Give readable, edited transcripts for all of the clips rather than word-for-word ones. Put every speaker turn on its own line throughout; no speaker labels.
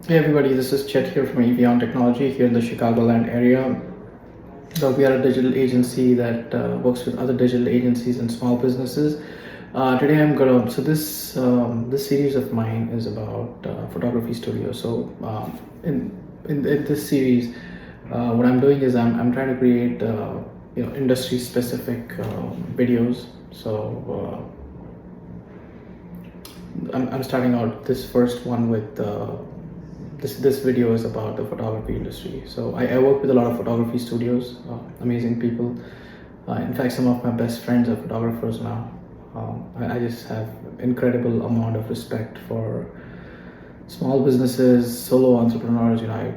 Hey everybody, this is Chet here from Avion Technology here in the Chicagoland area. So we are a digital agency that works with other digital agencies and small businesses. Today I'm gonna this series of mine is about photography studio. In this series, what I'm doing is I'm trying to create industry specific videos. I'm starting out this first one with this video is about the photography industry. So I work with a lot of photography studios, amazing people. In fact, some of my best friends are photographers now. I just have incredible amount of respect for small businesses, solo entrepreneurs. I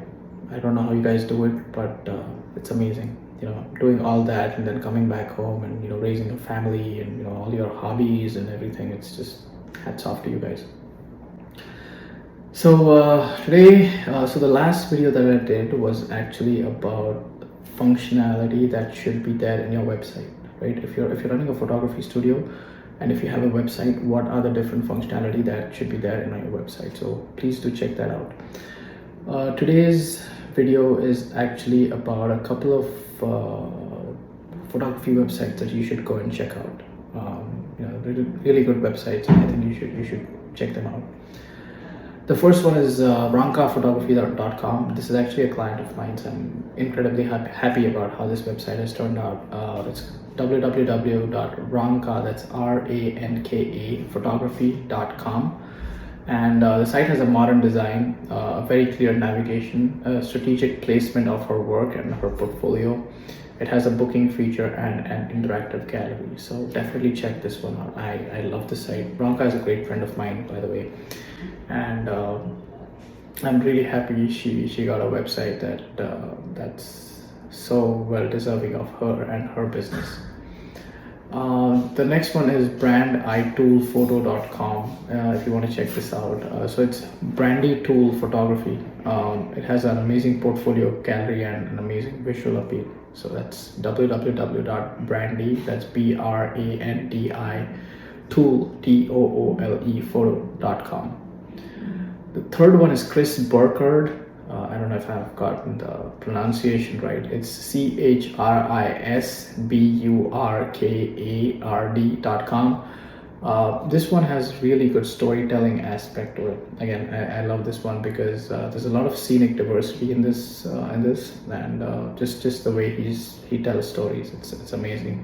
don't know how you guys do it, but it's amazing. Doing all that and then coming back home and raising a family and all your hobbies and everything. It's just hats off to you guys. So the last video that I did was actually about functionality that should be there in your website, right? If you're running a photography studio, and if you have a website, what are the different functionality that should be there in your website? So please do check that out. Today's video is actually about a couple of photography websites that you should go and check out. Really good websites, and I think you should check them out. The first one is rankaphotography.com. This is actually a client of mine, so I'm incredibly happy about how this website has turned out. It's www.ranka, that's RANKA photography.com. And the site has a modern design, a very clear navigation, a strategic placement of her work and her portfolio. It has a booking feature and an interactive gallery. So definitely check this one out. I love the site. Ranka is a great friend of mine, by the way. And I'm really happy she got a website that's so well deserving of her and her business. The next one is branditoolphoto.com. If you want to check this out, so it's Brandy Tool Photography. It has an amazing portfolio gallery and an amazing visual appeal. So that's www.brandy, that's BRANDI tool TOOLE photo.com. The third one is Chris Burkard. I don't know if I've gotten the pronunciation right. It's CHRISBURKARD.com. This one has really good storytelling aspect to it. Again, I love this one because there's a lot of scenic diversity in this, and just the way he tells stories. It's amazing.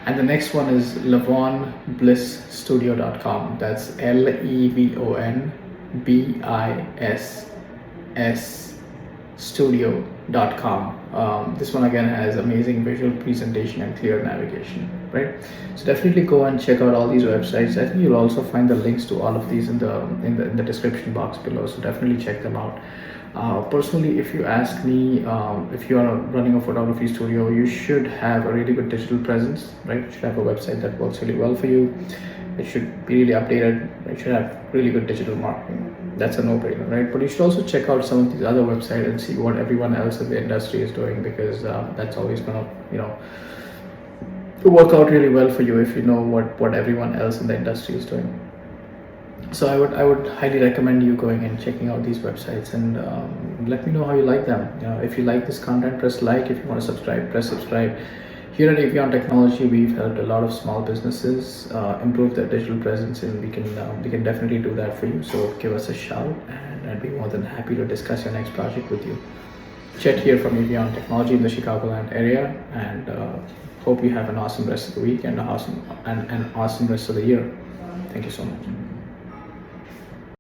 And the next one is levonblissstudio.com. That's LEVONBISS studio.com. This one again has amazing visual presentation and clear navigation, right? So definitely go and check out all these websites. I think you'll also find the links to all of these in the description box below. So definitely check them out. Personally, if you ask me, if you are running a photography studio, you should have a really good digital presence, right? You should have a website that works really well for you. It should be really updated. It should have really good digital marketing. That's a no-brainer, right? But you should also check out some of these other websites and see what everyone else in the industry is doing, because that's always gonna, work out really well for you if you know what everyone else in the industry is doing. So I would highly recommend you going and checking out these websites, and let me know how you like them. If you like this content, press like. If you want to subscribe, press subscribe. Here at Avion Technology, we've helped a lot of small businesses improve their digital presence, and we can definitely do that for you. So give us a shout, and I'd be more than happy to discuss your next project with you. Chet here from Avion Technology in the Chicagoland area, and hope you have an awesome rest of the week and an awesome rest of the year. Thank you so much.